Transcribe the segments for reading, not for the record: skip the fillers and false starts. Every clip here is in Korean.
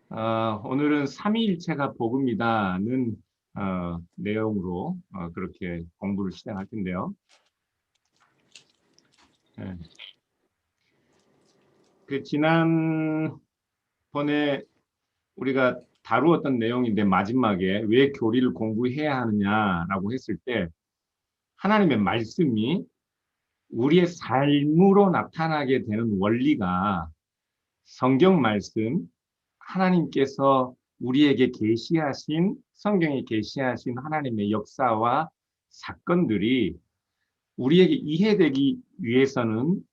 오늘은 삼위일체가 복음이다는 내용으로 그렇게 공부를 시작할 텐데요. 예. 그 지난번에 우리가 다루었던 내용인데 마지막에 왜 교리를 공부해야 하느냐라고 했을 때 하나님의 말씀이 우리의 삶으로 나타나게 되는 원리가 성경 말씀, 하나님께서 우리에게 계시하신 성경에 계시하신 하나님의 역사와 사건들이 우리에게 이해되기 위해서는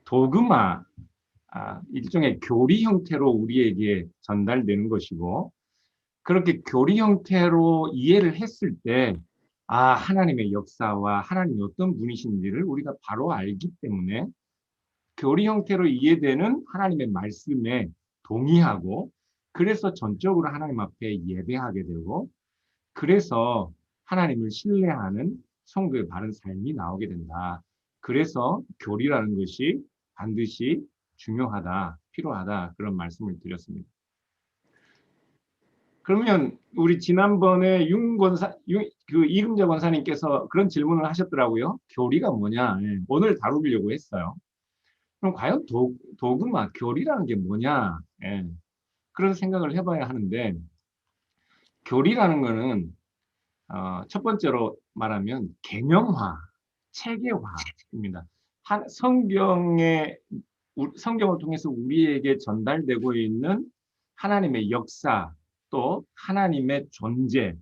도그마, 일종의 교리 형태로 우리에게 전달되는 것이고, 그렇게 교리 형태로 이해를 했을 때, 하나님의 역사와 하나님이 어떤 분이신지를 우리가 바로 알기 때문에 교리 형태로 이해되는 하나님의 말씀에 동의하고, 그래서 전적으로 하나님 앞에 예배하게 되고, 그래서 하나님을 신뢰하는 성도의 바른 삶이 나오게 된다. 그래서 교리라는 것이 반드시 중요하다, 필요하다, 그런 말씀을 드렸습니다. 그러면 우리 지난번에 이금재 권사님께서 그런 질문을 하셨더라고요. 교리가 뭐냐? 오늘 다루려고 했어요. 그럼 과연 도그마, 교리라는 게 뭐냐? 그런 생각을 해봐야 하는데, 교리라는 거는 첫 번째로 말하면 개념화, 체계화입니다. 성경을 통해서 우리에게 전달되고 있는 하나님의 역사, 또 하나님의 존재,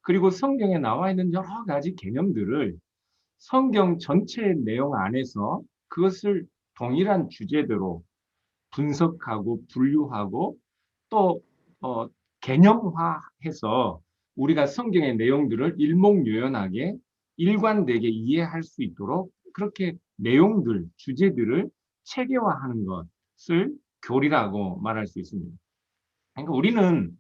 그리고 성경에 나와 있는 여러 가지 개념들을 성경 전체의 내용 안에서 그것을 동일한 주제대로 분석하고 분류하고 또 개념화해서 우리가 성경의 내용들을 일목요연하게 일관되게 이해할 수 있도록 그렇게 내용들, 주제들을 체계화하는 것을 교리라고 말할 수 있습니다. 그러니까 우리는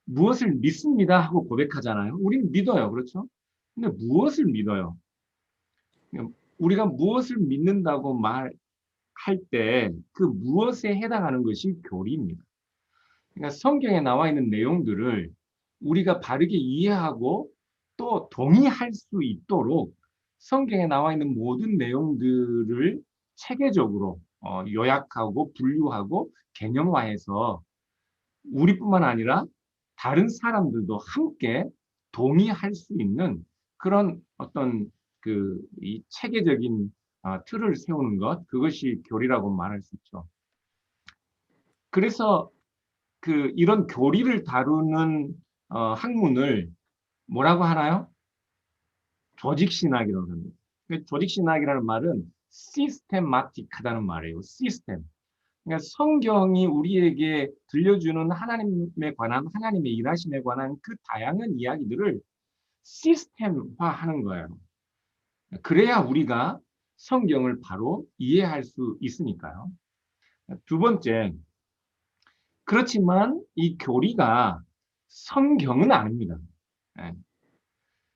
무엇을 믿습니다 하고 고백하잖아요. 우리는 믿어요. 그렇죠? 근데 무엇을 믿어요? 우리가 무엇을 믿는다고 말할 때 그 무엇에 해당하는 것이 교리입니다. 그러니까 성경에 나와 있는 내용들을 우리가 바르게 이해하고 또 동의할 수 있도록 성경에 나와 있는 모든 내용들을 체계적으로 요약하고 분류하고 개념화해서 우리뿐만 아니라 다른 사람들도 함께 동의할 수 있는 그런 어떤 이 체계적인 틀을 세우는 것, 그것이 교리라고 말할 수 있죠. 그래서 이런 교리를 다루는 학문을 뭐라고 하나요? 조직신학이라고 합니다. 조직신학이라는 말은 시스템마틱하다는 말이에요. 시스템. 그러니까 성경이 우리에게 들려주는 하나님에 관한, 하나님의 일하심에 관한 그 다양한 이야기들을 시스템화하는 거예요. 그래야 우리가 성경을 바로 이해할 수 있으니까요. 두 번째, 그렇지만 이 교리가 성경은 아닙니다.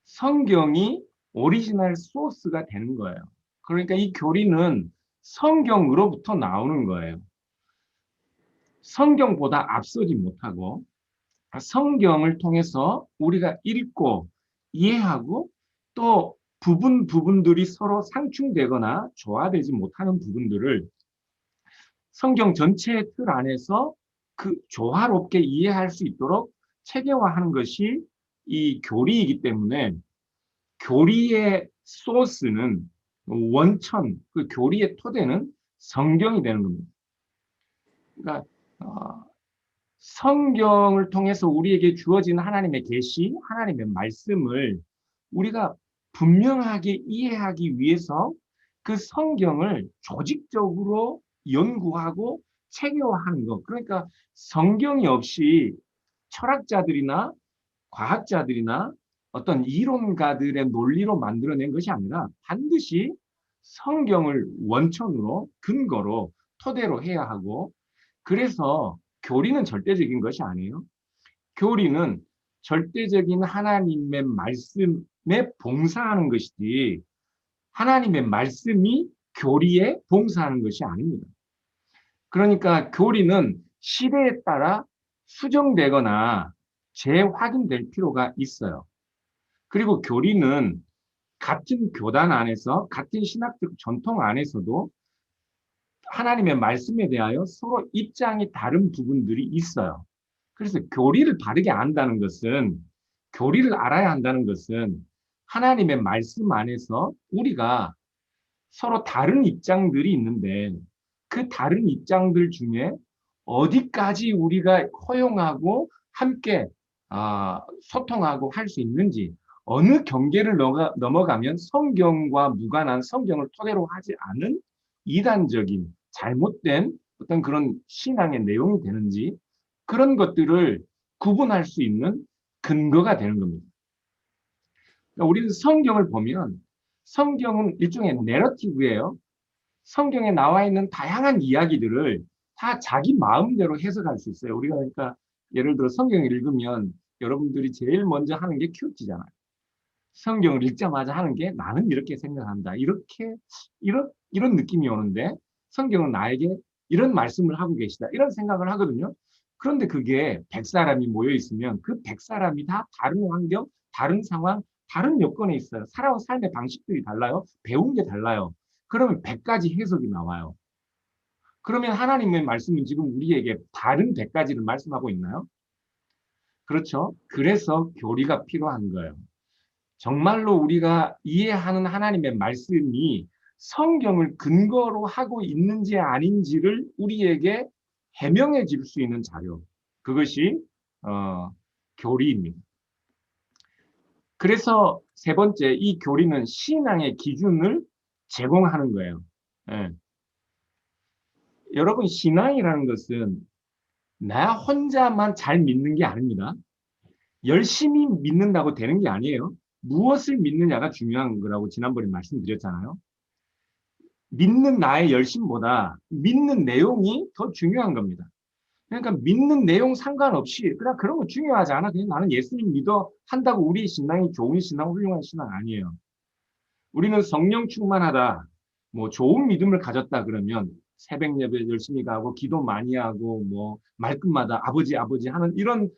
성경이 오리지널 소스가 되는 거예요. 그러니까 이 교리는 성경으로부터 나오는 거예요. 성경보다 앞서지 못하고 성경을 통해서 우리가 읽고 이해하고 또 부분들이 서로 상충되거나 조화되지 못하는 부분들을 성경 전체의 틀 안에서 조화롭게 이해할 수 있도록 체계화하는 것이 이 교리이기 때문에 교리의 소스는 원천, 그 교리의 토대는 성경이 되는 겁니다. 그러니까 성경을 통해서 우리에게 주어진 하나님의 계시, 하나님의 말씀을 우리가 분명하게 이해하기 위해서 그 성경을 조직적으로 연구하고 체계화하는 것. 그러니까 성경이 없이 철학자들이나 과학자들이나 어떤 이론가들의 논리로 만들어낸 것이 아니라 반드시 성경을 원천으로 근거로 토대로 해야 하고, 그래서 교리는 절대적인 것이 아니에요. 교리는 절대적인 하나님의 말씀에 봉사하는 것이지 하나님의 말씀이 교리에 봉사하는 것이 아닙니다. 그러니까 교리는 시대에 따라 수정되거나 재확인될 필요가 있어요. 그리고 교리는 같은 교단 안에서, 같은 신학적 전통 안에서도 하나님의 말씀에 대하여 서로 입장이 다른 부분들이 있어요. 그래서 교리를 바르게 안다는 것은, 교리를 알아야 한다는 것은 하나님의 말씀 안에서 우리가 서로 다른 입장들이 있는데 그 다른 입장들 중에 어디까지 우리가 허용하고 함께 소통하고 할 수 있는지, 어느 경계를 넘어가면 성경과 무관한, 성경을 토대로 하지 않은 이단적인 잘못된 어떤 그런 신앙의 내용이 되는지, 그런 것들을 구분할 수 있는 근거가 되는 겁니다. 그러니까 우리는 성경을 보면 성경은 일종의 내러티브예요. 성경에 나와 있는 다양한 이야기들을 다 자기 마음대로 해석할 수 있어요. 우리가 그러니까 예를 들어 성경을 읽으면 여러분들이 제일 먼저 하는 게 큐티잖아요. 성경을 읽자마자 하는 게 나는 이렇게 생각한다. 이런 느낌이 오는데 성경은 나에게 이런 말씀을 하고 계시다. 이런 생각을 하거든요. 그런데 그게 100사람이 모여 있으면 그 100사람이 다 다른 환경, 다른 상황, 다른 여건에 있어요. 살아온 삶의 방식들이 달라요. 배운 게 달라요. 그러면 100가지 해석이 나와요. 그러면 하나님의 말씀은 지금 우리에게 다른 100가지를 말씀하고 있나요? 그렇죠? 그래서 교리가 필요한 거예요. 정말로 우리가 이해하는 하나님의 말씀이 성경을 근거로 하고 있는지 아닌지를 우리에게 해명해 줄 수 있는 자료. 그것이 교리입니다. 그래서 세 번째, 이 교리는 신앙의 기준을 제공하는 거예요. 예. 여러분, 신앙이라는 것은 나 혼자만 잘 믿는 게 아닙니다. 열심히 믿는다고 되는 게 아니에요. 무엇을 믿느냐가 중요한 거라고 지난번에 말씀드렸잖아요. 믿는 나의 열심보다 믿는 내용이 더 중요한 겁니다. 그러니까 믿는 내용 상관없이 그냥 그런 거 중요하지 않아. 그냥 나는 예수님 믿어 한다고 우리 신앙이 좋은 신앙, 훌륭한 신앙 아니에요. 우리는 성령 충만하다, 뭐 좋은 믿음을 가졌다 그러면 새벽 예배 열심히 가고 기도 많이 하고 뭐 말끝마다 아버지 아버지 하는 이런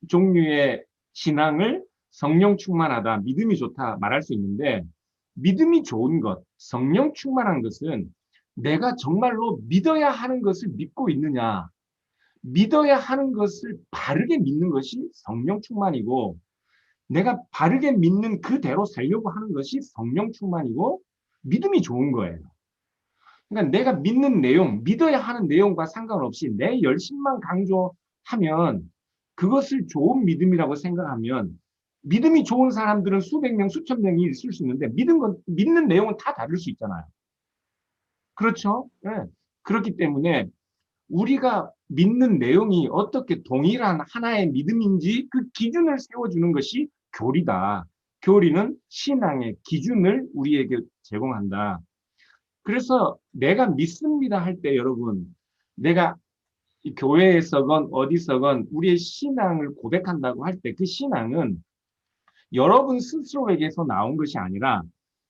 종류의 신앙을 성령 충만하다, 믿음이 좋다 말할 수 있는데, 믿음이 좋은 것, 성령 충만한 것은 내가 정말로 믿어야 하는 것을 믿고 있느냐, 믿어야 하는 것을 바르게 믿는 것이 성령 충만이고, 내가 바르게 믿는 그대로 살려고 하는 것이 성령 충만이고 믿음이 좋은 거예요. 그러니까 내가 믿는 내용, 믿어야 하는 내용과 상관없이 내 열심만 강조하면, 그것을 좋은 믿음이라고 생각하면, 믿음이 좋은 사람들은 수백 명, 수천 명이 있을 수 있는데 믿는 내용은 다 다를 수 있잖아요. 그렇죠? 네. 그렇기 때문에 우리가 믿는 내용이 어떻게 동일한 하나의 믿음인지 그 기준을 세워주는 것이 교리다. 교리는 신앙의 기준을 우리에게 제공한다. 그래서 내가 믿습니다 할 때 여러분, 내가 교회에서건 어디서건 우리의 신앙을 고백한다고 할 때 그 신앙은 여러분 스스로에게서 나온 것이 아니라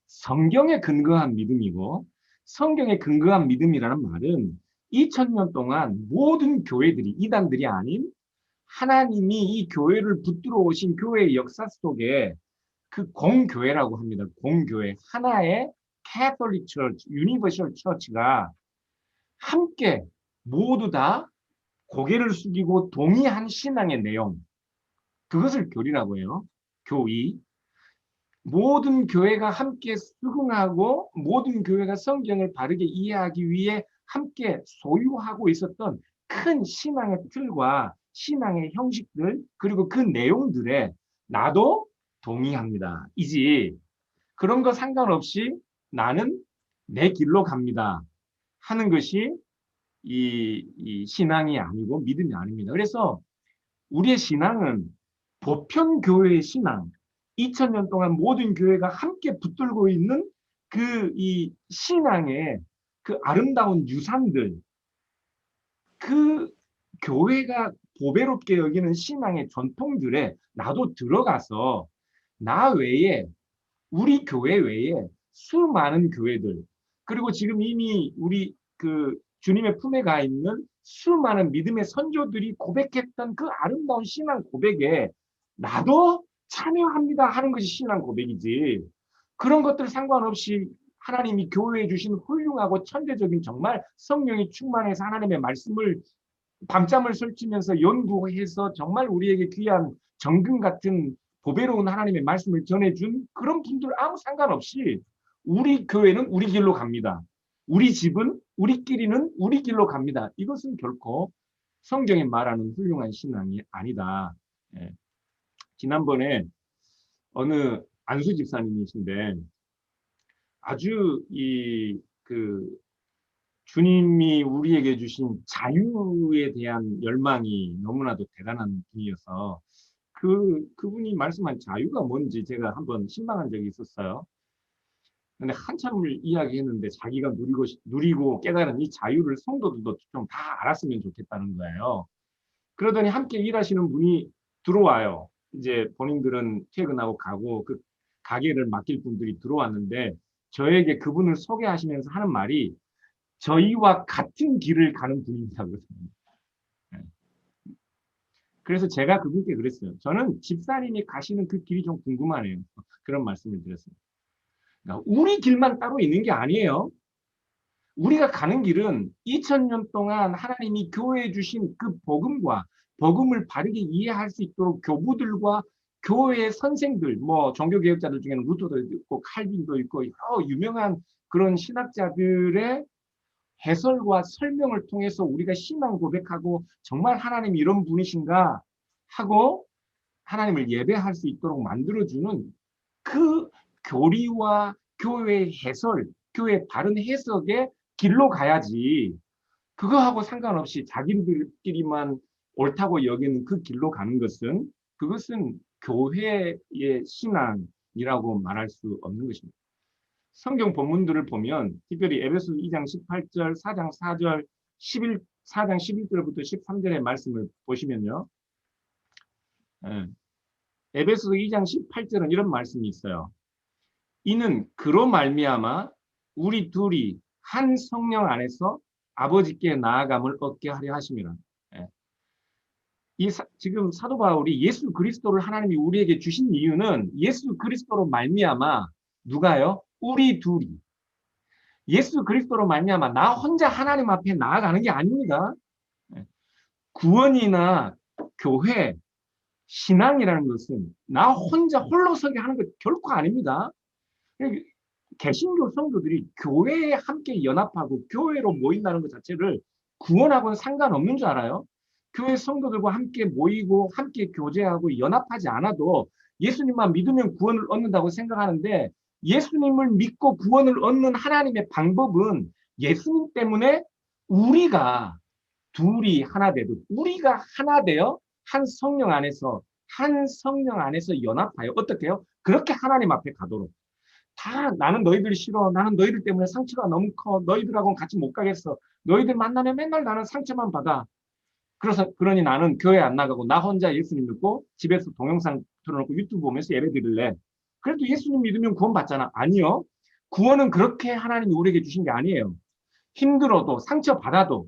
성경에 근거한 믿음이고, 성경에 근거한 믿음이라는 말은 2000년 동안 모든 교회들이, 이단들이 아닌 하나님이 이 교회를 붙들어 오신 교회의 역사 속에 그 공교회라고 합니다. 공교회. 하나의 Catholic Church, Universal Church가 함께 모두 다 고개를 숙이고 동의한 신앙의 내용. 그것을 교리라고 해요. 교의. 모든 교회가 함께 수긍하고 모든 교회가 성경을 바르게 이해하기 위해 함께 소유하고 있었던 큰 신앙의 틀과 신앙의 형식들, 그리고 그 내용들에 나도 동의합니다. 이지 그런 거 상관없이 나는 내 길로 갑니다 하는 것이 이 신앙이 아니고 믿음이 아닙니다. 그래서 우리의 신앙은 보편교회의 신앙, 2000년 동안 모든 교회가 함께 붙들고 있는 그 이 신앙의 그 아름다운 유산들, 그 교회가 보배롭게 여기는 신앙의 전통들에 나도 들어가서 나 외에, 우리 교회 외에 수많은 교회들, 그리고 지금 이미 우리 그 주님의 품에 가 있는 수많은 믿음의 선조들이 고백했던 그 아름다운 신앙 고백에 나도 참여합니다 하는 것이 신앙 고백이지. 그런 것들 상관없이 하나님이 교회에 주신 훌륭하고 천재적인 정말 성령이 충만해서 하나님의 말씀을 밤잠을 설치면서 연구해서 정말 우리에게 귀한 정금 같은 보배로운 하나님의 말씀을 전해준 그런 분들 아무 상관없이 우리 교회는 우리 길로 갑니다. 우리 집은 우리끼리는 우리 길로 갑니다. 이것은 결코 성경이 말하는 훌륭한 신앙이 아니다. 예. 지난번에 어느 안수 집사님이신데 아주 주님이 우리에게 주신 자유에 대한 열망이 너무나도 대단한 분이어서 그분이 말씀한 자유가 뭔지 제가 한번 신방한 적이 있었어요. 근데 한참을 이야기했는데 자기가 누리고 깨달은 이 자유를 성도들도 좀 다 알았으면 좋겠다는 거예요. 그러더니 함께 일하시는 분이 들어와요. 이제 본인들은 퇴근하고 가고 그 가게를 맡길 분들이 들어왔는데 저에게 그분을 소개하시면서 하는 말이 저희와 같은 길을 가는 분입니다. 그래서 제가 그분께 그랬어요. 저는 집사님이 가시는 그 길이 좀 궁금하네요. 그런 말씀을 드렸습니다. 그러니까 우리 길만 따로 있는 게 아니에요. 우리가 가는 길은 2000년 동안 하나님이 교회에 주신 그 복음과 복음을 바르게 이해할 수 있도록 교부들과 교회의 선생들, 뭐 종교개혁자들 중에는 루터도 있고 칼빈도 있고 여러 유명한 그런 신학자들의 해설과 설명을 통해서 우리가 신앙 고백하고 정말 하나님이 이런 분이신가 하고 하나님을 예배할 수 있도록 만들어주는 그 교리와 교회의 해설, 교회의 바른 해석의 길로 가야지. 그거하고 상관없이 자기들끼리만 옳다고 여기는 그 길로 가는 것은 그것은 교회의 신앙이라고 말할 수 없는 것입니다. 성경 본문들을 보면 특별히 에베소 2장 18절, 4장 4절, 4장 11절부터 13절의 말씀을 보시면요. 에베소 2장 18절은 이런 말씀이 있어요. 이는 그로 말미암아 우리 둘이 한 성령 안에서 아버지께 나아감을 얻게 하려 하심이라. 지금 사도 바울이 예수 그리스도를 하나님이 우리에게 주신 이유는 예수 그리스도로 말미암아 누가요? 우리 둘이 예수 그리스도로 말미암아 나 혼자 하나님 앞에 나아가는 게 아닙니다. 구원이나 교회, 신앙이라는 것은 나 혼자 홀로서기 하는 것 결코 아닙니다. 개신교 성도들이 교회에 함께 연합하고 교회로 모인다는 것 자체를 구원하고는 상관없는 줄 알아요? 교회 성도들과 함께 모이고 함께 교제하고 연합하지 않아도 예수님만 믿으면 구원을 얻는다고 생각하는데 예수님을 믿고 구원을 얻는 하나님의 방법은 예수님 때문에 우리가 둘이 하나 되듯 우리가 하나 되어 한 성령 안에서 연합하여 어떻게 해요? 그렇게 하나님 앞에 가도록. 다 나는 너희들 싫어. 나는 너희들 때문에 상처가 너무 커. 너희들하고는 같이 못 가겠어. 너희들 만나면 맨날 나는 상처만 받아. 그러니 나는 교회 안 나가고 나 혼자 예수님 믿고 집에서 동영상 틀어놓고 유튜브 보면서 예배 드릴래. 그래도 예수님 믿으면 구원 받잖아. 아니요. 구원은 그렇게 하나님이 우리에게 주신 게 아니에요. 힘들어도 상처 받아도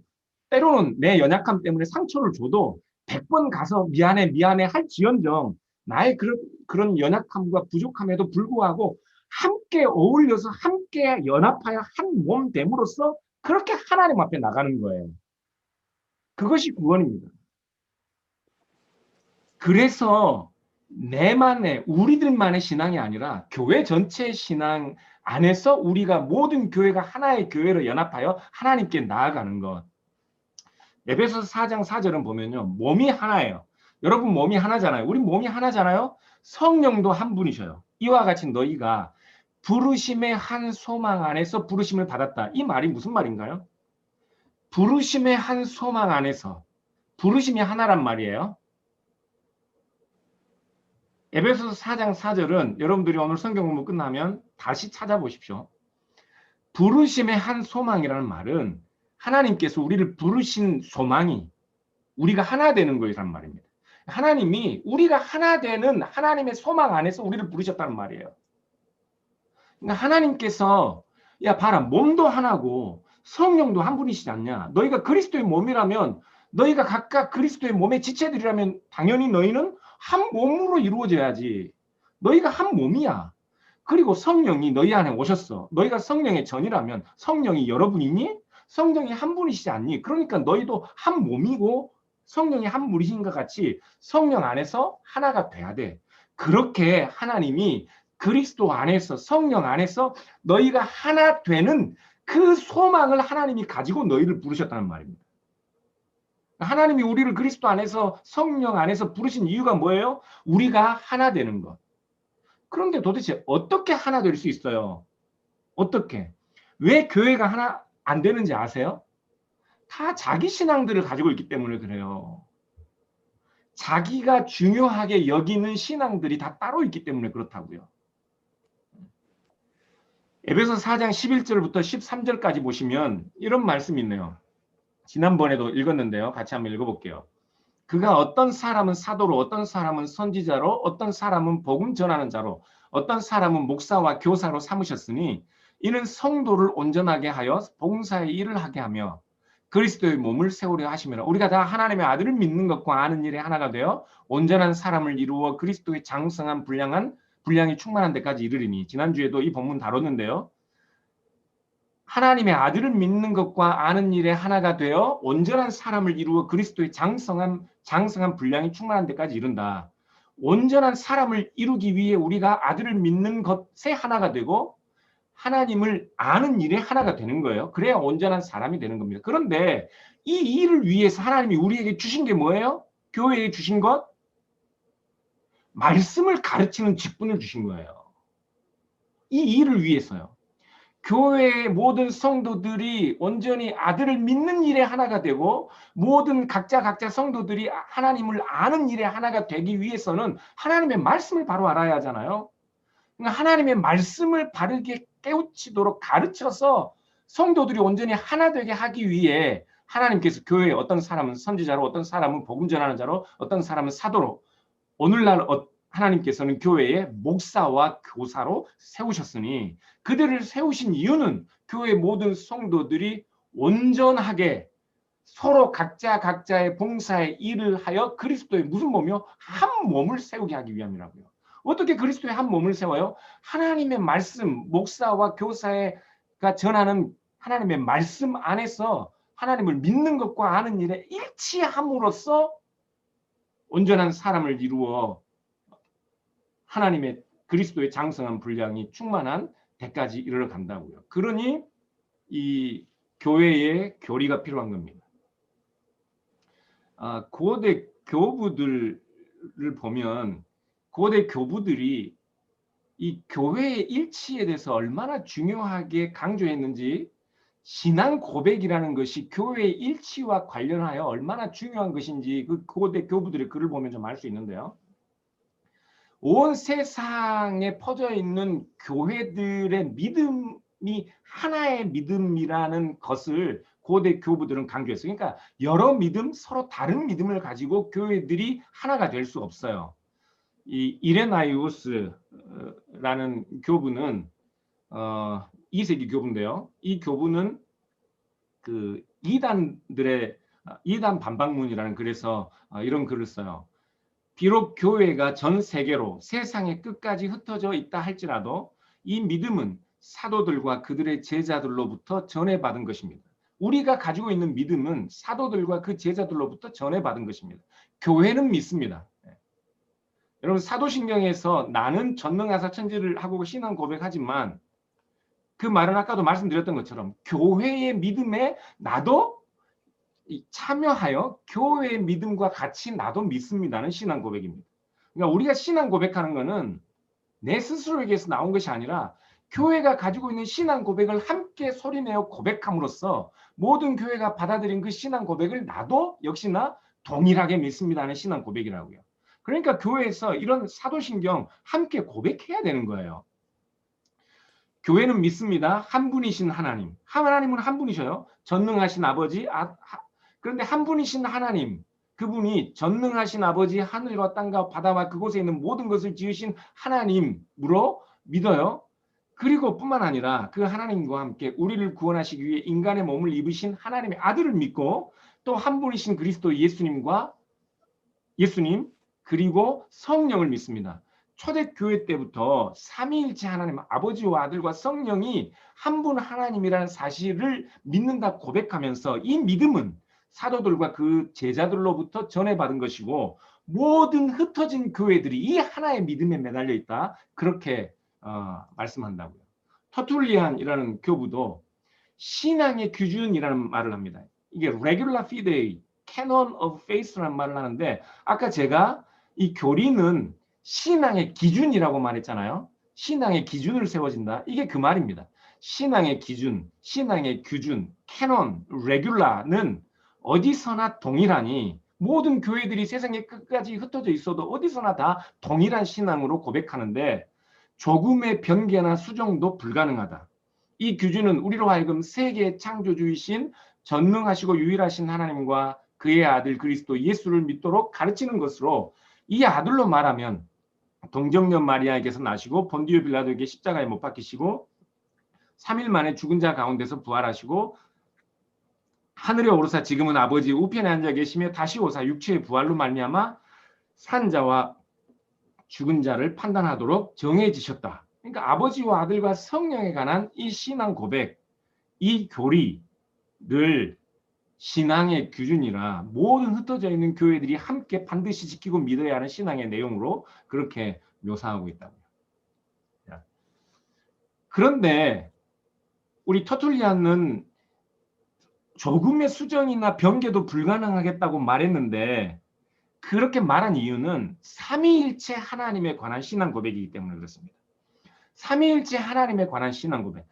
때로는 내 연약함 때문에 상처를 줘도 100번 가서 미안해 할지언정 나의 그런 연약함과 부족함에도 불구하고 함께 어울려서 함께 연합하여 한 몸 됨으로써 그렇게 하나님 앞에 나가는 거예요. 그것이 구원입니다. 그래서 우리들만의 신앙이 아니라 교회 전체의 신앙 안에서 우리가 모든 교회가 하나의 교회로 연합하여 하나님께 나아가는 것. 에베소서 4장 4절은 보면요. 몸이 하나예요. 여러분 몸이 하나잖아요. 우리 몸이 하나잖아요. 성령도 한 분이셔요. 이와 같이 너희가 부르심의 한 소망 안에서 부르심을 받았다. 이 말이 무슨 말인가요? 부르심의 한 소망 안에서 부르심이 하나란 말이에요. 에베소서 4장 4절은 여러분들이 오늘 성경 공부 끝나면 다시 찾아보십시오. 부르심의 한 소망이라는 말은 하나님께서 우리를 부르신 소망이 우리가 하나 되는 거라는 말입니다. 하나님이 우리가 하나 되는 하나님의 소망 안에서 우리를 부르셨다는 말이에요. 그러니까 하나님께서 야 봐라 몸도 하나고 성령도 한 분이시지 않냐? 너희가 그리스도의 몸이라면 너희가 각각 그리스도의 몸의 지체들이라면 당연히 너희는 한 몸으로 이루어져야지. 너희가 한 몸이야. 그리고 성령이 너희 안에 오셨어. 너희가 성령의 전이라면 성령이 여러분이니? 성령이 한 분이시지 않니? 그러니까 너희도 한 몸이고 성령이 한 무리신 것 같이 성령 안에서 하나가 돼야 돼. 그렇게 하나님이 그리스도 안에서 성령 안에서 너희가 하나 되는 그 소망을 하나님이 가지고 너희를 부르셨다는 말입니다. 하나님이 우리를 그리스도 안에서 성령 안에서 부르신 이유가 뭐예요? 우리가 하나 되는 것. 그런데 도대체 어떻게 하나 될 수 있어요? 어떻게? 왜 교회가 하나 안 되는지 아세요? 다 자기 신앙들을 가지고 있기 때문에 그래요. 자기가 중요하게 여기는 신앙들이 다 따로 있기 때문에 그렇다고요. 에베소 4장 11절부터 13절까지 보시면 이런 말씀이 있네요. 지난번에도 읽었는데요. 같이 한번 읽어볼게요. 그가 어떤 사람은 사도로, 어떤 사람은 선지자로, 어떤 사람은 복음 전하는 자로, 어떤 사람은 목사와 교사로 삼으셨으니 이는 성도를 온전하게 하여 봉사의 일을 하게 하며 그리스도의 몸을 세우려 하시며 우리가 다 하나님의 아들을 믿는 것과 아는 일에 하나가 되어 온전한 사람을 이루어 그리스도의 장성한 분량이 충만한 데까지 이르리니 지난주에도 이 본문 다뤘는데요. 하나님의 아들을 믿는 것과 아는 일에 하나가 되어 온전한 사람을 이루어 그리스도의 장성한 분량이 충만한 데까지 이른다. 온전한 사람을 이루기 위해 우리가 아들을 믿는 것에 하나가 되고 하나님을 아는 일에 하나가 되는 거예요. 그래야 온전한 사람이 되는 겁니다. 그런데 이 일을 위해서 하나님이 우리에게 주신 게 뭐예요? 교회에 주신 것? 말씀을 가르치는 직분을 주신 거예요. 이 일을 위해서요. 교회의 모든 성도들이 온전히 아들을 믿는 일에 하나가 되고 모든 각자 성도들이 하나님을 아는 일에 하나가 되기 위해서는 하나님의 말씀을 바로 알아야 하잖아요. 그러니까 하나님의 말씀을 바르게 깨우치도록 가르쳐서 성도들이 온전히 하나 되게 하기 위해 하나님께서 교회에 어떤 사람은 선지자로, 어떤 사람은 복음 전하는 자로, 어떤 사람은 사도로, 오늘날 하나님께서는 교회에 목사와 교사로 세우셨으니 그들을 세우신 이유는 교회 모든 성도들이 온전하게 서로 각자의 봉사의 일을 하여 그리스도의 무슨 몸이요? 한 몸을 세우게 하기 위함이라고요. 어떻게 그리스도의 한 몸을 세워요? 하나님의 말씀, 목사와 교사가 전하는 하나님의 말씀 안에서 하나님을 믿는 것과 아는 일에 일치함으로써 온전한 사람을 이루어 하나님의 그리스도의 장성한 분량이 충만한 데까지 이르러 간다고요. 그러니 이 교회의 교리가 필요한 겁니다. 고대 교부들을 보면 고대 교부들이 이 교회의 일치에 대해서 얼마나 중요하게 강조했는지 신앙 고백이라는 것이 교회의 일치와 관련하여 얼마나 중요한 것인지 그 고대 교부들의 글을 보면 좀 알 수 있는데요. 온 세상에 퍼져 있는 교회들의 믿음이 하나의 믿음이라는 것을 고대 교부들은 강조했어요. 그러니까 여러 믿음, 서로 다른 믿음을 가지고 교회들이 하나가 될 수 없어요. 이 이레나이우스라는 교부는 2세기 교부인데요. 이 교부는 그 이단 반박문이라는 글에서 이런 글을 써요. 비록 교회가 전 세계로 세상의 끝까지 흩어져 있다 할지라도 이 믿음은 사도들과 그들의 제자들로부터 전해받은 것입니다. 우리가 가지고 있는 믿음은 사도들과 그 제자들로부터 전해받은 것입니다. 교회는 믿습니다. 여러분 사도신경에서 나는 전능하사 천지를 하고 신앙 고백하지만 그 말은 아까도 말씀드렸던 것처럼 교회의 믿음에 나도 참여하여 교회의 믿음과 같이 나도 믿습니다는 신앙 고백입니다. 그러니까 우리가 신앙 고백하는 것은 내 스스로에게서 나온 것이 아니라 교회가 가지고 있는 신앙 고백을 함께 소리내어 고백함으로써 모든 교회가 받아들인 그 신앙 고백을 나도 역시나 동일하게 믿습니다는 신앙 고백이라고요. 그러니까 교회에서 이런 사도신경 함께 고백해야 되는 거예요. 교회는 믿습니다. 한 분이신 하나님. 하나님은 한 분이셔요. 전능하신 아버지. 그런데 한 분이신 하나님. 그분이 전능하신 아버지, 하늘과 땅과 바다와 그곳에 있는 모든 것을 지으신 하나님으로 믿어요. 그리고 뿐만 아니라 그 하나님과 함께 우리를 구원하시기 위해 인간의 몸을 입으신 하나님의 아들을 믿고 또 한 분이신 그리스도 예수님 그리고 성령을 믿습니다. 초대교회 때부터 삼위일체 하나님 아버지와 아들과 성령이 한 분 하나님이라는 사실을 믿는다 고백하면서 이 믿음은 사도들과 그 제자들로부터 전해받은 것이고 모든 흩어진 교회들이 이 하나의 믿음에 매달려 있다. 그렇게 말씀한다고요. 터툴리안이라는 교부도 신앙의 기준이라는 말을 합니다. 이게 regular fidei, canon of faith라는 말을 하는데 아까 제가 이 교리는 신앙의 기준이라고 말했잖아요. 신앙의 기준을 세워진다. 이게 그 말입니다. 신앙의 기준, 신앙의 규준, canon, regular는 어디서나 동일하니 모든 교회들이 세상의 끝까지 흩어져 있어도 어디서나 다 동일한 신앙으로 고백하는데 조금의 변개나 수정도 불가능하다. 이 규준은 우리로 하여금 세계 창조주이신 전능하시고 유일하신 하나님과 그의 아들 그리스도 예수를 믿도록 가르치는 것으로 이 아들로 말하면 동정녀 마리아에게서 나시고 본디오 빌라도에게 십자가에 못 박히시고 3일 만에 죽은 자 가운데서 부활하시고 하늘에 오르사 지금은 아버지 우편에 앉아 계시며 다시 오사 육체의 부활로 말미암아 산자와 죽은 자를 판단하도록 정해지셨다. 그러니까 아버지와 아들과 성령에 관한 이 신앙 고백, 이 교리를 신앙의 기준이라 모든 흩어져 있는 교회들이 함께 반드시 지키고 믿어야 하는 신앙의 내용으로 그렇게 묘사하고 있다고요. 그런데 우리 터툴리안은 조금의 수정이나 변개도 불가능하겠다고 말했는데 그렇게 말한 이유는 삼위일체 하나님에 관한 신앙 고백이기 때문에 그렇습니다. 삼위일체 하나님에 관한 신앙 고백.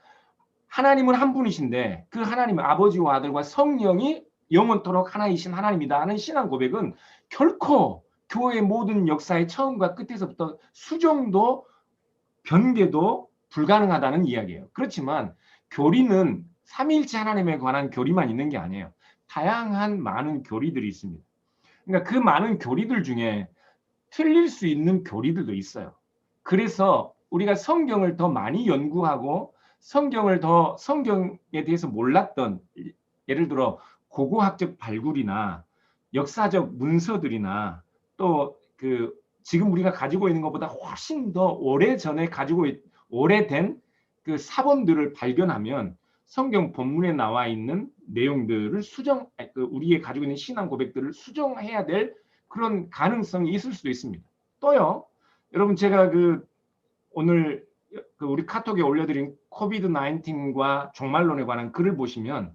하나님은 한 분이신데 그 하나님 아버지와 아들과 성령이 영원토록 하나이신 하나님이다 하는 신앙 고백은 결코 교회의 모든 역사의 처음과 끝에서부터 수정도 변개도 불가능하다는 이야기예요. 그렇지만 교리는 삼위일체 하나님에 관한 교리만 있는 게 아니에요. 다양한 많은 교리들이 있습니다. 그러니까 그 많은 교리들 중에 틀릴 수 있는 교리들도 있어요. 그래서 우리가 성경을 더 많이 연구하고 성경에 대해서 몰랐던 예를 들어 고고학적 발굴이나 역사적 문서들이나 또 지금 우리가 가지고 있는 것보다 훨씬 더 오래전에 오래된 그 사본들을 발견하면 성경 본문에 나와 있는 내용들을 우리의 가지고 있는 신앙 고백들을 수정해야 될 그런 가능성이 있을 수도 있습니다. 또요, 여러분 제가 오늘 우리 카톡에 올려드린 코비드 19과 종말론에 관한 글을 보시면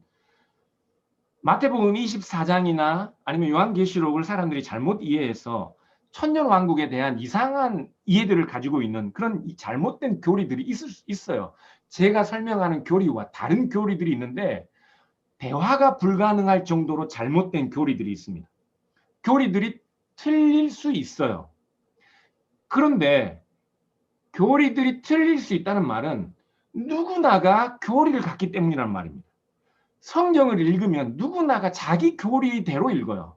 마태복음 24장이나 아니면 요한계시록을 사람들이 잘못 이해해서 천년왕국에 대한 이상한 이해들을 가지고 있는 그런 잘못된 교리들이 있어요. 제가 설명하는 교리와 다른 교리들이 있는데 대화가 불가능할 정도로 잘못된 교리들이 있습니다. 교리들이 틀릴 수 있어요. 그런데 교리들이 틀릴 수 있다는 말은 누구나가 교리를 갖기 때문이라는 말입니다. 성경을 읽으면 누구나가 자기 교리대로 읽어요.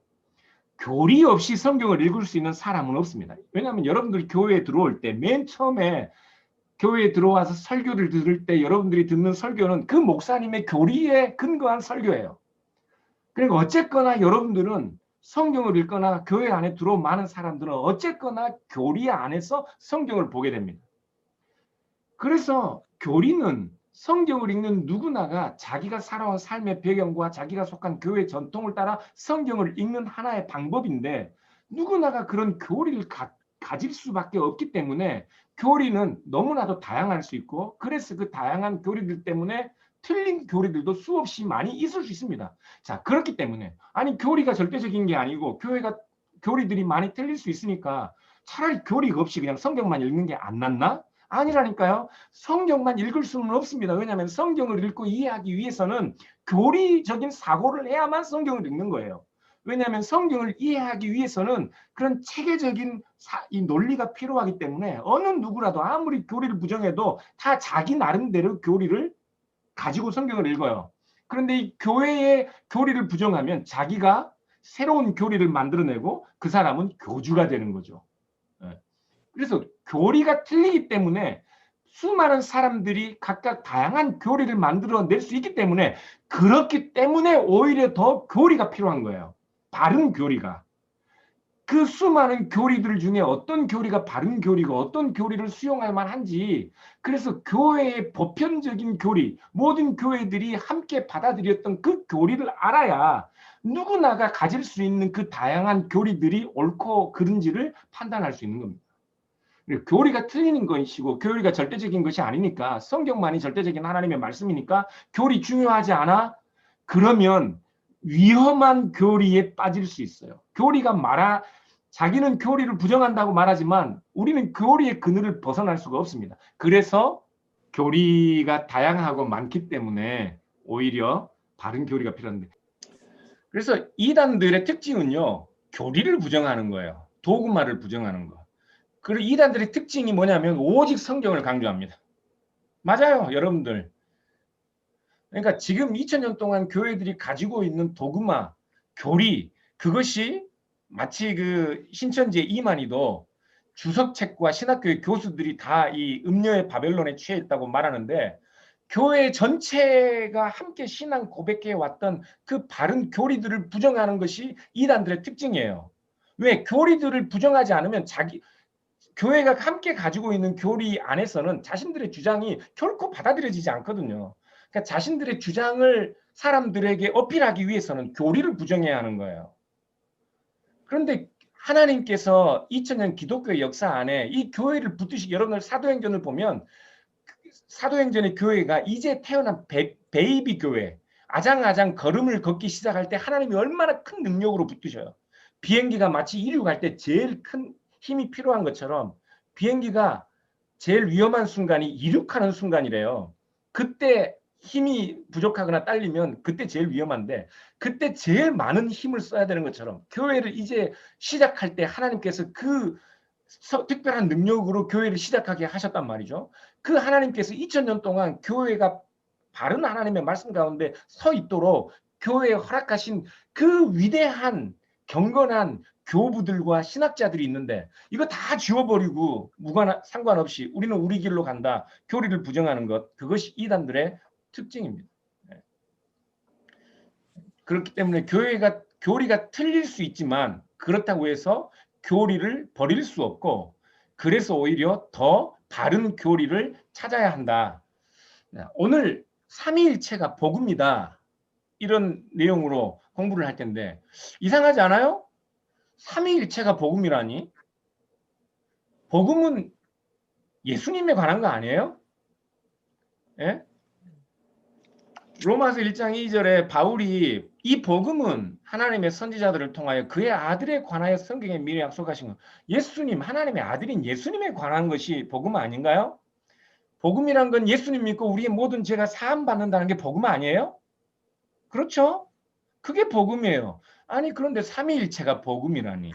교리 없이 성경을 읽을 수 있는 사람은 없습니다. 왜냐하면 여러분들이 교회에 들어올 때 맨 처음에 교회에 들어와서 설교를 들을 때 여러분들이 듣는 설교는 그 목사님의 교리에 근거한 설교예요. 그러니까 어쨌거나 여러분들은 성경을 읽거나 교회 안에 들어온 많은 사람들은 어쨌거나 교리 안에서 성경을 보게 됩니다. 그래서 교리는 성경을 읽는 누구나가 자기가 살아온 삶의 배경과 자기가 속한 교회 전통을 따라 성경을 읽는 하나의 방법인데 누구나가 그런 교리를 가질 수밖에 없기 때문에 교리는 너무나도 다양할 수 있고 그래서 그 다양한 교리들 때문에 틀린 교리들도 수없이 많이 있을 수 있습니다. 자, 그렇기 때문에 교리가 절대적인 게 아니고 교리들이 많이 틀릴 수 있으니까 차라리 교리가 없이 그냥 성경만 읽는 게 안 낫나? 아니라니까요. 성경만 읽을 수는 없습니다. 왜냐하면 성경을 읽고 이해하기 위해서는 교리적인 사고를 해야만 성경을 읽는 거예요. 왜냐하면 성경을 이해하기 위해서는 그런 체계적인 이 논리가 필요하기 때문에 어느 누구라도 아무리 교리를 부정해도 다 자기 나름대로 교리를 가지고 성경을 읽어요. 그런데 이 교회의 교리를 부정하면 자기가 새로운 교리를 만들어내고 그 사람은 교주가 되는 거죠. 그래서 교리가 틀리기 때문에 수많은 사람들이 각각 다양한 교리를 만들어낼 수 있기 때문에, 그렇기 때문에 오히려 더 교리가 필요한 거예요. 바른 교리가. 그 수많은 교리들 중에 어떤 교리가 바른 교리고 어떤 교리를 수용할 만한지, 그래서 교회의 보편적인 교리, 모든 교회들이 함께 받아들였던 그 교리를 알아야 누구나가 가질 수 있는 그 다양한 교리들이 옳고 그른지를 판단할 수 있는 겁니다. 교리가 틀리는 것이고 교리가 절대적인 것이 아니니까, 성경만이 절대적인 하나님의 말씀이니까 교리 중요하지 않아? 그러면 위험한 교리에 빠질 수 있어요. 자기는 교리를 부정한다고 말하지만 우리는 교리의 그늘을 벗어날 수가 없습니다. 그래서 교리가 다양하고 많기 때문에 오히려 바른 교리가 필요한데, 그래서 이단들의 특징은요, 교리를 부정하는 거예요. 도구마를 부정하는 거. 그리고 이단들의 특징이 뭐냐면 오직 성경을 강조합니다. 맞아요, 여러분들. 그러니까 지금 2000년 동안 교회들이 가지고 있는 도그마, 교리, 그것이 마치 그 신천지의 이만희도 주석책과 신학교의 교수들이 다 이 음녀의 바벨론에 취해 있다고 말하는데, 교회 전체가 함께 신앙 고백해 왔던 그 바른 교리들을 부정하는 것이 이단들의 특징이에요. 왜? 교리들을 부정하지 않으면 교회가 함께 가지고 있는 교리 안에서는 자신들의 주장이 결코 받아들여지지 않거든요. 그러니까 자신들의 주장을 사람들에게 어필하기 위해서는 교리를 부정해야 하는 거예요. 그런데 하나님께서 2000년 기독교의 역사 안에 이 교회를 붙드시기, 여러분들 사도행전을 보면 사도행전의 교회가 이제 태어난 베이비 교회, 아장아장 걸음을 걷기 시작할 때 하나님이 얼마나 큰 능력으로 붙드셔요. 비행기가 마치 이륙할 때 제일 큰 힘이 필요한 것처럼 비행기가 제일 위험한 순간이 이륙하는 순간이래요. 그때 힘이 부족하거나 딸리면 그때 제일 위험한데, 그때 제일 많은 힘을 써야 되는 것처럼 교회를 이제 시작할 때 하나님께서 그 특별한 능력으로 교회를 시작하게 하셨단 말이죠. 그 하나님께서 2000년 동안 교회가 바른 하나님의 말씀 가운데 서 있도록 교회에 허락하신 그 위대한 경건한 교부들과 신학자들이 있는데, 이거 다 지워버리고 상관없이 우리는 우리 길로 간다, 교리를 부정하는 것, 그것이 이단들의 특징입니다. 그렇기 때문에 교리가 틀릴 수 있지만 그렇다고 해서 교리를 버릴 수 없고, 그래서 오히려 더 바른 교리를 찾아야 한다. 오늘 삼위일체가 복음이다, 이런 내용으로 공부를 할 텐데, 이상하지 않아요? 삼위일체가 복음이라니? 복음은 예수님에 관한 거 아니에요? 예? 로마서 1장 2절에 바울이 이 복음은 하나님의 선지자들을 통하여 그의 아들에 관하여 성경에 미리 약속하신 것, 예수님, 하나님의 아들인 예수님에 관한 것이 복음 아닌가요? 복음이란 건 예수님 믿고 우리의 모든 죄가 사함 받는다는 게 복음 아니에요? 그렇죠? 그게 복음이에요. 아니, 그런데 삼위일체가 복음이라니.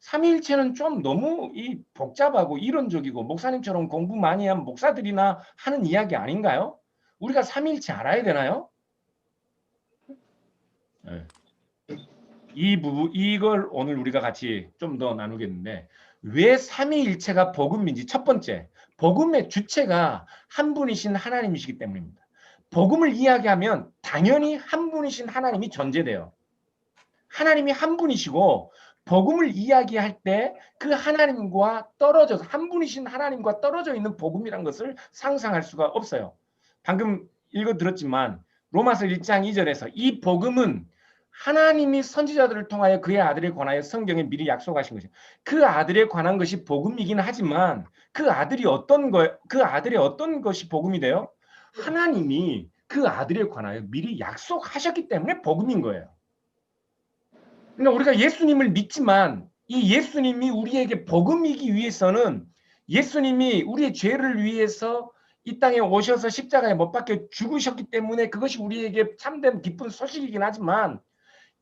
삼위일체는 좀 너무 복잡하고 이론적이고 목사님처럼 공부 많이 한 목사들이나 하는 이야기 아닌가요? 우리가 삼위일체 알아야 되나요? 이걸 오늘 우리가 같이 좀 더 나누겠는데, 왜 삼위일체가 복음인지. 첫 번째, 복음의 주체가 한 분이신 하나님이시기 때문입니다. 복음을 이야기하면 당연히 한 분이신 하나님이 전제돼요. 하나님이 한 분이시고 복음을 이야기할 때 그 하나님과 떨어져서, 한 분이신 하나님과 떨어져 있는 복음이란 것을 상상할 수가 없어요. 방금 읽어 들었지만 로마서 1장 2절에서 이 복음은 하나님이 선지자들을 통하여 그의 아들에 관하여 성경에 미리 약속하신 것이죠. 그 아들에 관한 것이 복음이긴 하지만 그 아들의 어떤 것이 복음이 돼요? 하나님이 그 아들에 관하여 미리 약속하셨기 때문에 복음인 거예요. 그러니까 우리가 예수님을 믿지만 이 예수님이 우리에게 복음이기 위해서는, 예수님이 우리의 죄를 위해서 이 땅에 오셔서 십자가에 못 박혀 죽으셨기 때문에 그것이 우리에게 참된 기쁜 소식이긴 하지만,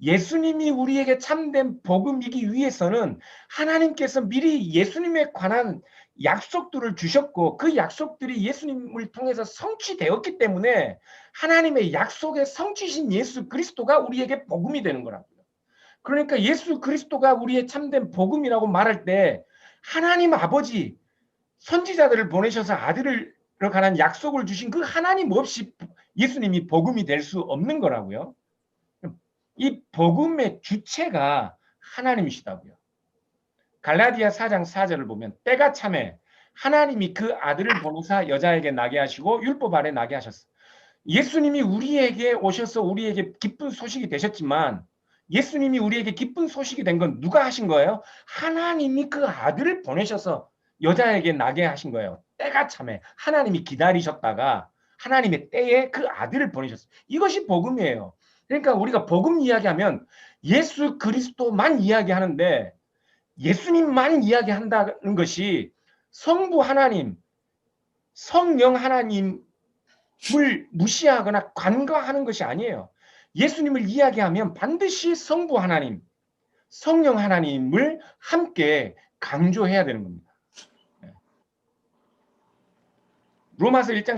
예수님이 우리에게 참된 복음이기 위해서는 하나님께서 미리 예수님에 관한 약속들을 주셨고, 그 약속들이 예수님을 통해서 성취되었기 때문에 하나님의 약속의 성취신 예수 그리스도가 우리에게 복음이 되는 거라고요. 그러니까 예수 그리스도가 우리의 참된 복음이라고 말할 때 하나님 아버지, 선지자들을 보내셔서 아들을 관한 약속을 주신 그 하나님 없이 예수님이 복음이 될 수 없는 거라고요. 이 복음의 주체가 하나님이시다고요. 갈라디아 4장 4절을 보면 때가 참에 하나님이 그 아들을 보내사 여자에게 나게 하시고 율법 아래 나게 하셨어. 예수님이 우리에게 오셔서 우리에게 기쁜 소식이 되셨지만 예수님이 우리에게 기쁜 소식이 된 건 누가 하신 거예요? 하나님이 그 아들을 보내셔서 여자에게 나게 하신 거예요. 때가 참에 하나님이 기다리셨다가 하나님의 때에 그 아들을 보내셨어요. 이것이 복음이에요. 그러니까 우리가 복음 이야기하면 예수 그리스도만 이야기하는데 예수님만 이야기한다는 것이 성부 하나님, 성령 하나님을 무시하거나 간과하는 것이 아니에요. 예수님을 이야기하면 반드시 성부 하나님, 성령 하나님을 함께 강조해야 되는 겁니다. 로마서 1장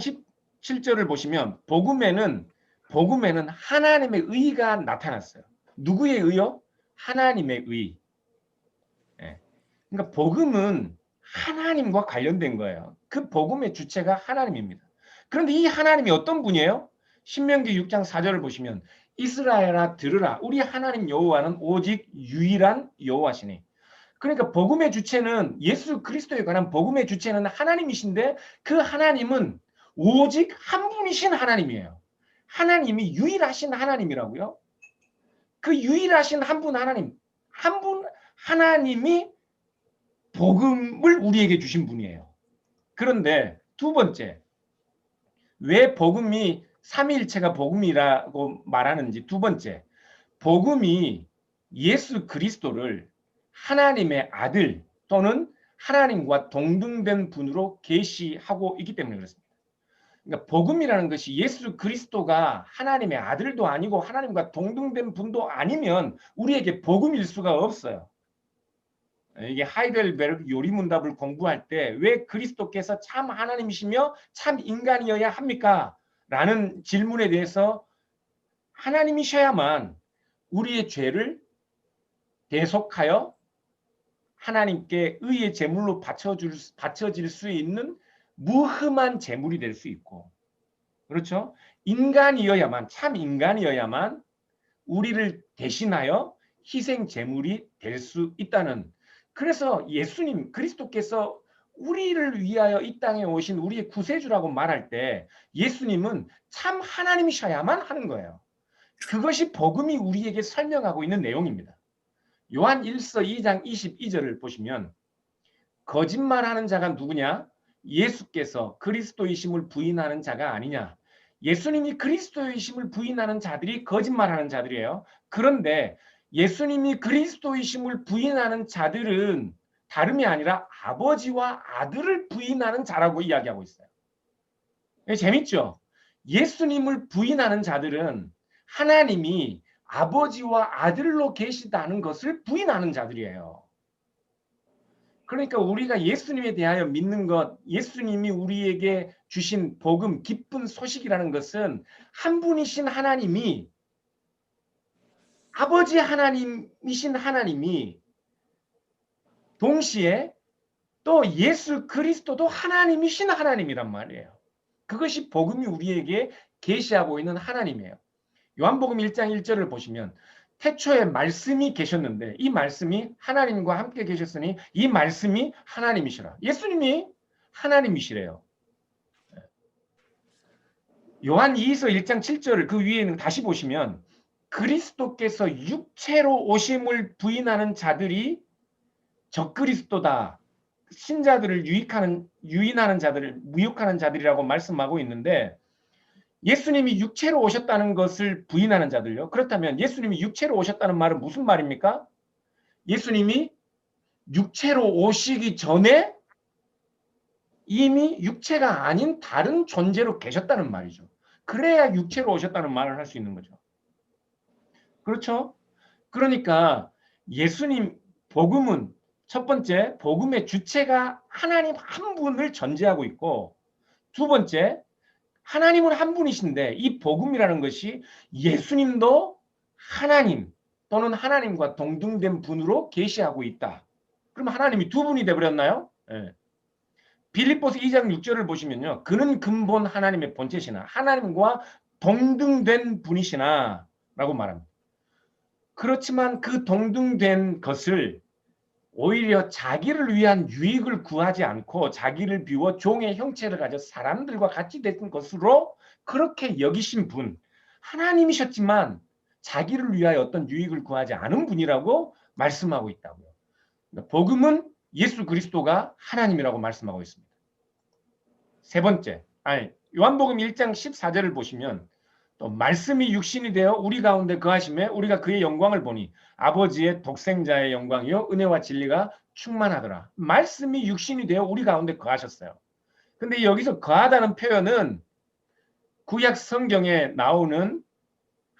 17절을 보시면 복음에는 하나님의 의가 나타났어요. 누구의 의요? 하나님의 의. 그러니까 복음은 하나님과 관련된 거예요. 그 복음의 주체가 하나님입니다. 그런데 이 하나님이 어떤 분이에요? 신명기 6장 4절을 보시면 이스라엘아 들으라 우리 하나님 여호와는 오직 유일한 여호와시니. 그러니까 복음의 주체는 예수 그리스도에 관한 복음의 주체는 하나님이신데 그 하나님은 오직 한 분이신 하나님이에요. 하나님이 유일하신 하나님이라고요. 그 유일하신 한 분 하나님, 한 분 하나님이 복음을 우리에게 주신 분이에요. 그런데 두 번째, 왜 복음이 삼위일체가 복음이라고 말하는지 두 번째, 복음이 예수 그리스도를 하나님의 아들 또는 하나님과 동등된 분으로 계시하고 있기 때문에 그렇습니다. 그러니까 복음이라는 것이 예수 그리스도가 하나님의 아들도 아니고 하나님과 동등된 분도 아니면 우리에게 복음일 수가 없어요. 이게 하이델베르크 요리문답을 공부할 때 왜 그리스도께서 참 하나님이시며 참 인간이어야 합니까? 라는 질문에 대해서 하나님이셔야만 우리의 죄를 대속하여 하나님께 의의 제물로 바쳐질 수 있는 무흠한 제물이 될 수 있고, 그렇죠? 인간이어야만, 참 인간이어야만 우리를 대신하여 희생 제물이 될 수 있다는. 그래서 예수님 그리스도께서 우리를 위하여 이 땅에 오신 우리의 구세주라고 말할 때 예수님은 참 하나님이셔야만 하는 거예요. 그것이 복음이 우리에게 설명하고 있는 내용입니다. 요한 1서 2장 22절을 보시면 거짓말하는 자가 누구냐? 예수께서 그리스도이심을 부인하는 자가 아니냐? 예수님이 그리스도이심을 부인하는 자들이 거짓말하는 자들이에요. 그런데 예수님이 그리스도이심을 부인하는 자들은 다름이 아니라 아버지와 아들을 부인하는 자라고 이야기하고 있어요. 재밌죠? 예수님을 부인하는 자들은 하나님이 아버지와 아들로 계시다는 것을 부인하는 자들이에요. 그러니까 우리가 예수님에 대하여 믿는 것, 예수님이 우리에게 주신 복음, 기쁜 소식이라는 것은 한 분이신 하나님이, 아버지 하나님이신 하나님이 동시에 또 예수 그리스도도 하나님이신 하나님이란 말이에요. 그것이 복음이 우리에게 계시하고 있는 하나님이에요. 요한복음 1장 1절을 보시면 태초에 말씀이 계셨는데 이 말씀이 하나님과 함께 계셨으니 이 말씀이 하나님이시라. 예수님이 하나님이시래요. 요한 2서 1장 7절을 그 위에는 다시 보시면 그리스도께서 육체로 오심을 부인하는 자들이 적그리스도다. 신자들을 유인하는 자들을 무욕하는 자들이라고 말씀하고 있는데 예수님이 육체로 오셨다는 것을 부인하는 자들요. 그렇다면 예수님이 육체로 오셨다는 말은 무슨 말입니까? 예수님이 육체로 오시기 전에 이미 육체가 아닌 다른 존재로 계셨다는 말이죠. 그래야 육체로 오셨다는 말을 할 수 있는 거죠. 그렇죠? 그러니까 예수님 복음은 첫 번째 복음의 주체가 하나님 한 분을 전제하고 있고 두 번째 하나님은 한 분이신데 이 복음이라는 것이 예수님도 하나님 또는 하나님과 동등된 분으로 계시하고 있다. 그럼 하나님이 두 분이 되어버렸나요? 네. 빌립보서 2장 6절을 보시면요. 그는 근본 하나님의 본체시나 하나님과 동등된 분이시나 라고 말합니다. 그렇지만 그 동등된 것을 오히려 자기를 위한 유익을 구하지 않고 자기를 비워 종의 형체를 가져 사람들과 같이 된 것으로 그렇게 여기신 분, 하나님이셨지만 자기를 위하여 어떤 유익을 구하지 않은 분이라고 말씀하고 있다고요. 그러니까 복음은 예수 그리스도가 하나님이라고 말씀하고 있습니다. 세 번째, 요한복음 1장 14절을 보시면 또 말씀이 육신이 되어 우리 가운데 거하심에 우리가 그의 영광을 보니 아버지의 독생자의 영광이요 은혜와 진리가 충만하더라. 말씀이 육신이 되어 우리 가운데 거하셨어요. 근데 여기서 거하다는 표현은 구약 성경에 나오는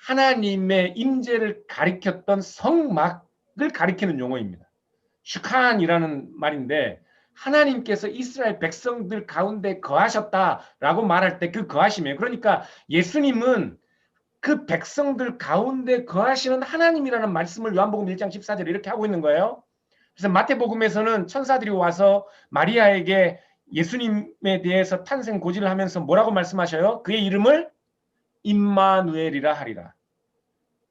하나님의 임재를 가리켰던 성막을 가리키는 용어입니다. 슈칸이라는 말인데 하나님께서 이스라엘 백성들 가운데 거하셨다라고 말할 때 그 거하심이에요. 그러니까 예수님은 그 백성들 가운데 거하시는 하나님이라는 말씀을 요한복음 1장 14절에 이렇게 하고 있는 거예요. 그래서 마태복음에서는 천사들이 와서 마리아에게 예수님에 대해서 탄생 고지를 하면서 뭐라고 말씀하셔요? 그의 이름을 임마누엘이라 하리라.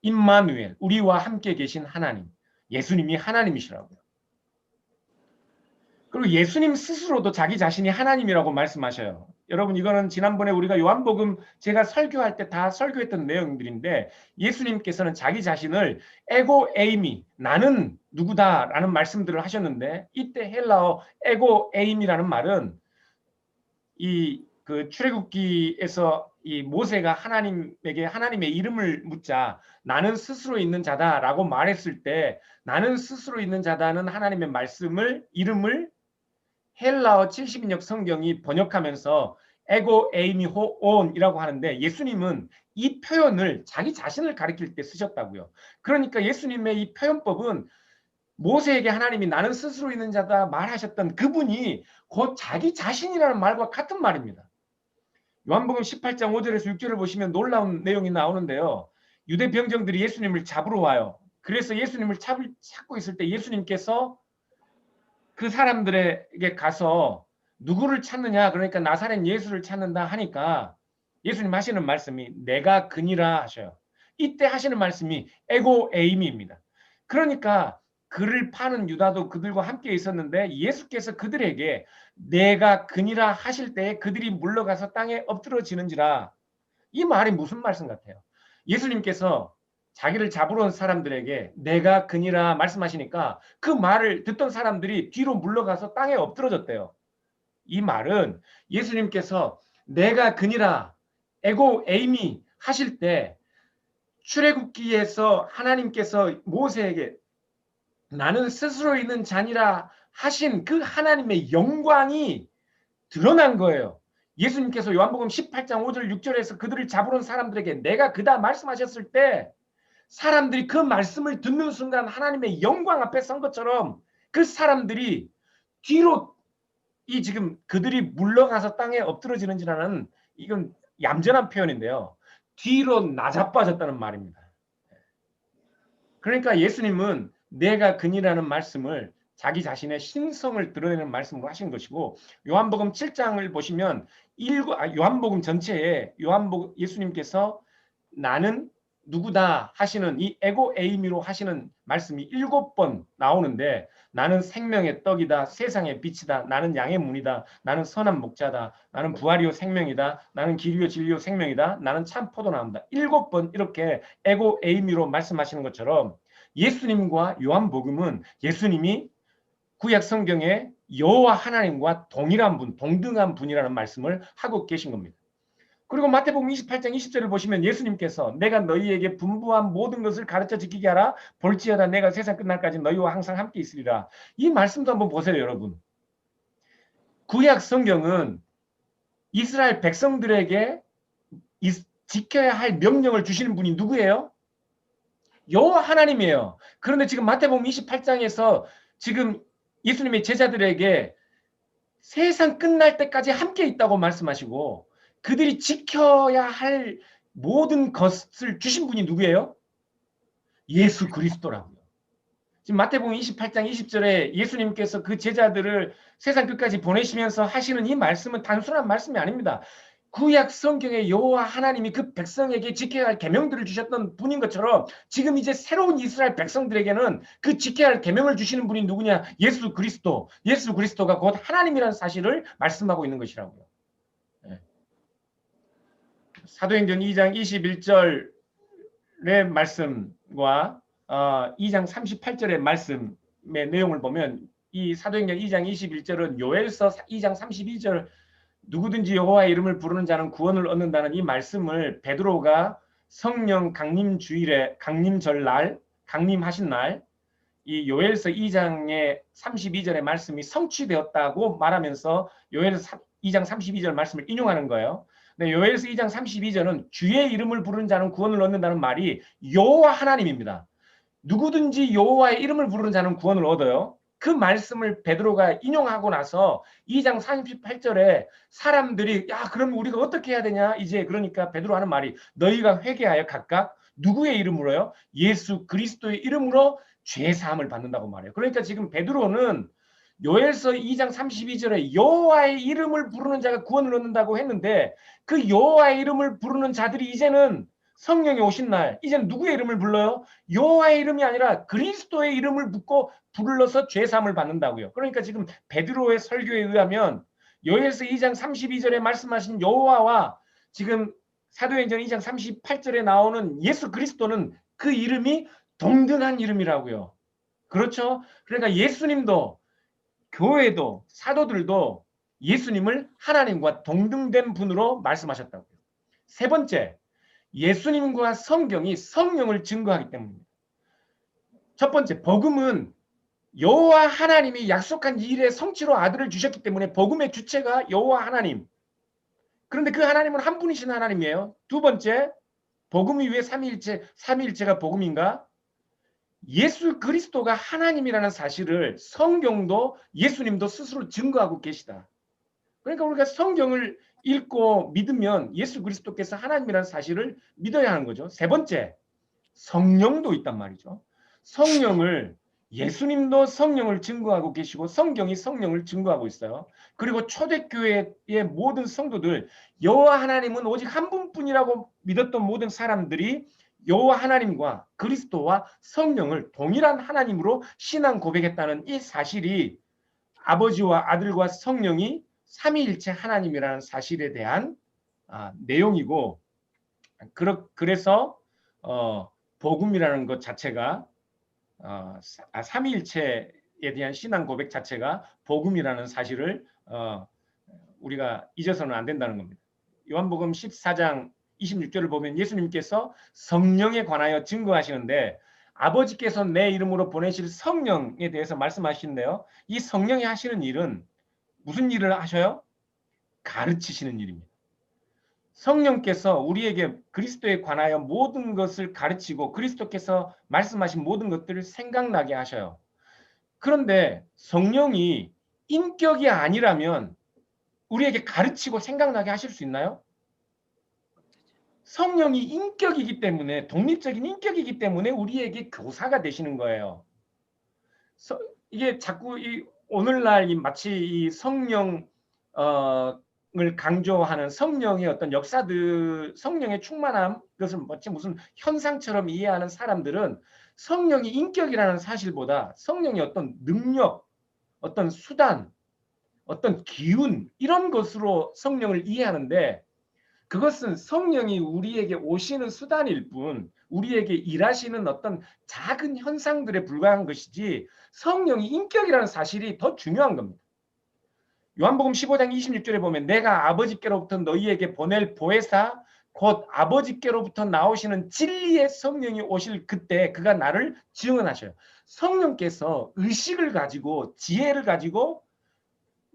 임마누엘, 우리와 함께 계신 하나님. 예수님이 하나님이시라고요. 그리고 예수님 스스로도 자기 자신이 하나님이라고 말씀하셔요. 여러분 이거는 지난번에 우리가 요한복음 제가 설교할 때 다 설교했던 내용들인데 예수님께서는 자기 자신을 에고 에이미, 나는 누구다라는 말씀들을 하셨는데 이때 헬라어 에고 에이미라는 말은 이 그 출애굽기에서 이 모세가 하나님에게 하나님의 이름을 묻자 나는 스스로 있는 자다라고 말했을 때 나는 스스로 있는 자다는 하나님의 말씀을 이름을 헬라어 70인역 성경이 번역하면서 에고 에이미 호온이라고 하는데 예수님은 이 표현을 자기 자신을 가리킬 때 쓰셨다고요. 그러니까 예수님의 이 표현법은 모세에게 하나님이 나는 스스로 있는 자다 말하셨던 그분이 곧 자기 자신이라는 말과 같은 말입니다. 요한복음 18장 5절에서 6절을 보시면 놀라운 내용이 나오는데요. 유대 병정들이 예수님을 잡으러 와요. 그래서 예수님을 찾고 있을 때 예수님께서 그 사람들에게 가서 누구를 찾느냐 그러니까 나사렛 예수를 찾는다 하니까 예수님 하시는 말씀이 내가 그니라 하셔요. 이때 하시는 말씀이 에고 에이미입니다. 그러니까 그를 파는 유다도 그들과 함께 있었는데 예수께서 그들에게 내가 그니라 하실 때 그들이 물러가서 땅에 엎드러지는지라. 이 말이 무슨 말씀 같아요? 예수님께서 자기를 잡으러 온 사람들에게 내가 그니라 말씀하시니까 그 말을 듣던 사람들이 뒤로 물러가서 땅에 엎드러졌대요. 이 말은 예수님께서 내가 그니라 에고 에이미 하실 때 출애굽기에서 하나님께서 모세에게 나는 스스로 있는 자니라 하신 그 하나님의 영광이 드러난 거예요. 예수님께서 요한복음 18장 5절 6절에서 그들을 잡으러 온 사람들에게 내가 그다 말씀하셨을 때 사람들이 그 말씀을 듣는 순간 하나님의 영광 앞에 선 것처럼 그 사람들이 뒤로 이 지금 그들이 물러가서 땅에 엎드러지는지라는 이건 얌전한 표현인데요. 뒤로 나자빠졌다는 말입니다. 그러니까 예수님은 내가 그니라는 말씀을 자기 자신의 신성을 드러내는 말씀으로 하신 것이고 요한복음 7장을 보시면 요한복음 전체에 예수님께서 나는 누구다 하시는 이 에고 에이미로 하시는 말씀이 7번 나오는데 나는 생명의 떡이다. 세상의 빛이다. 나는 양의 문이다. 나는 선한 목자다. 나는 부활이요 생명이다. 나는 길이요 진리요 생명이다. 나는 참 포도나무다. 7번 이렇게 에고 에이미로 말씀하시는 것처럼 예수님과 요한복음은 예수님이 구약 성경에 여호와 하나님과 동일한 분, 동등한 분이라는 말씀을 하고 계신 겁니다. 그리고 마태복음 28장 20절을 보시면 예수님께서 내가 너희에게 분부한 모든 것을 가르쳐 지키게 하라. 볼지어다 내가 세상 끝날까지 너희와 항상 함께 있으리라. 이 말씀도 한번 보세요, 여러분. 구약 성경은 이스라엘 백성들에게 지켜야 할 명령을 주시는 분이 누구예요? 여호와 하나님이에요. 그런데 지금 마태복음 28장에서 지금 예수님의 제자들에게 세상 끝날 때까지 함께 있다고 말씀하시고 그들이 지켜야 할 모든 것을 주신 분이 누구예요? 예수 그리스도라고요. 지금 마태복음 28장 20절에 예수님께서 그 제자들을 세상 끝까지 보내시면서 하시는 이 말씀은 단순한 말씀이 아닙니다. 구약 성경의 여호와 하나님이 그 백성에게 지켜야 할 계명들을 주셨던 분인 것처럼 지금 이제 새로운 이스라엘 백성들에게는 그 지켜야 할 계명을 주시는 분이 누구냐? 예수 그리스도. 예수 그리스도가 곧 하나님이라는 사실을 말씀하고 있는 것이라고요. 네. 사도행전 2장 21절의 말씀과 2장 38절의 말씀의 내용을 보면 이 사도행전 2장 21절은 요엘서 2장 32절 누구든지 여호와의 이름을 부르는 자는 구원을 얻는다는 이 말씀을 베드로가 성령 강림 주일에 강림절 날 강림하신 날 이 요엘서 2장의 32절의 말씀이 성취되었다고 말하면서 요엘서 2장 32절 말씀을 인용하는 거예요. 근데 요엘서 2장 32절은 주의 이름을 부르는 자는 구원을 얻는다는 말이 여호와 하나님입니다. 누구든지 여호와의 이름을 부르는 자는 구원을 얻어요. 그 말씀을 베드로가 인용하고 나서 2장 38절에 사람들이 야 그럼 우리가 어떻게 해야 되냐 이제 그러니까 베드로 하는 말이 너희가 회개하여 각각 누구의 이름으로요? 예수 그리스도의 이름으로 죄 사함을 받는다고 말해요. 그러니까 지금 베드로는 요엘서 2장 32절에 여호와의 이름을 부르는 자가 구원을 얻는다고 했는데 그 여호와의 이름을 부르는 자들이 이제는 성령이 오신 날 이제는 누구의 이름을 불러요? 여호와의 이름이 아니라 그리스도의 이름을 붙고 불러서 죄사함을 받는다고요. 그러니까 지금 베드로의 설교에 의하면 요엘서 2장 32절에 말씀하신 여호와와 지금 사도행전 2장 38절에 나오는 예수 그리스도는 그 이름이 동등한 이름이라고요. 그렇죠? 그러니까 예수님도 교회도 사도들도 예수님을 하나님과 동등된 분으로 말씀하셨다고요. 세 번째, 예수님과 성경이 성령을 증거하기 때문입니다. 첫 번째, 복음은 여호와 하나님이 약속한 일의 성취로 아들을 주셨기 때문에 복음의 주체가 여호와 하나님. 그런데 그 하나님은 한 분이신 하나님이에요. 두 번째, 복음이 왜 삼위일체가 복음인가? 예수 그리스도가 하나님이라는 사실을 성경도 예수님도 스스로 증거하고 계시다. 그러니까 우리가 성경을 읽고 믿으면 예수 그리스도께서 하나님이라는 사실을 믿어야 하는 거죠. 세 번째, 성령도 있단 말이죠. 성령을 예수님도 성령을 증거하고 계시고 성경이 성령을 증거하고 있어요. 그리고 초대교회의 모든 성도들 여호와 하나님은 오직 한 분뿐이라고 믿었던 모든 사람들이 여호와 하나님과 그리스도와 성령을 동일한 하나님으로 신앙 고백했다는 이 사실이 아버지와 아들과 성령이 삼위일체 하나님이라는 사실에 대한 내용이고 그래서 복음이라는 것 자체가 삼위일체에 대한 신앙 고백 자체가 복음이라는 사실을 우리가 잊어서는 안 된다는 겁니다. 요한복음 14장 26절을 보면 예수님께서 성령에 관하여 증거하시는데 아버지께서 내 이름으로 보내실 성령에 대해서 말씀하시는데요. 이 성령이 하시는 일은 무슨 일을 하셔요? 가르치시는 일입니다. 성령께서 우리에게 그리스도에 관하여 모든 것을 가르치고 그리스도께서 말씀하신 모든 것들을 생각나게 하셔요. 그런데 성령이 인격이 아니라면 우리에게 가르치고 생각나게 하실 수 있나요? 성령이 인격이기 때문에 독립적인 인격이기 때문에 우리에게 교사가 되시는 거예요. 이게 자꾸 오늘날 마치 이 성령을 강조하는 성령의 어떤 역사들, 성령의 충만함, 그것을 마치 무슨 현상처럼 이해하는 사람들은 성령이 인격이라는 사실보다 성령의 어떤 능력, 어떤 수단, 어떤 기운 이런 것으로 성령을 이해하는데 그것은 성령이 우리에게 오시는 수단일 뿐 우리에게 일하시는 어떤 작은 현상들에 불과한 것이지 성령이 인격이라는 사실이 더 중요한 겁니다. 요한복음 15장 26절에 보면 내가 아버지께로부터 너희에게 보낼 보혜사 곧 아버지께로부터 나오시는 진리의 성령이 오실 그때 그가 나를 증언하셔요. 성령께서 의식을 가지고 지혜를 가지고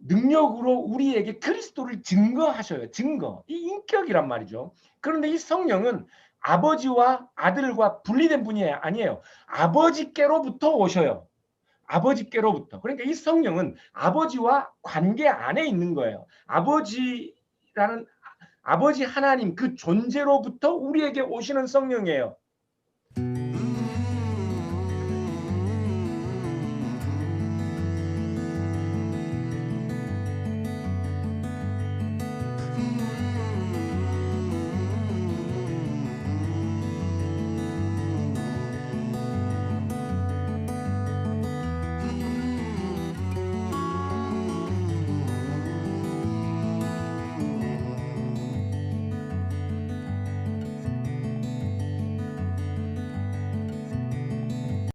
능력으로 우리에게 그리스도를 증거하셔요. 증거. 이 인격이란 말이죠. 그런데 이 성령은 아버지와 아들과 분리된 분이 아니에요. 아버지께로부터 오셔요. 아버지께로부터. 그러니까 이 성령은 아버지와 관계 안에 있는 거예요. 아버지 하나님 그 존재로부터 우리에게 오시는 성령이에요.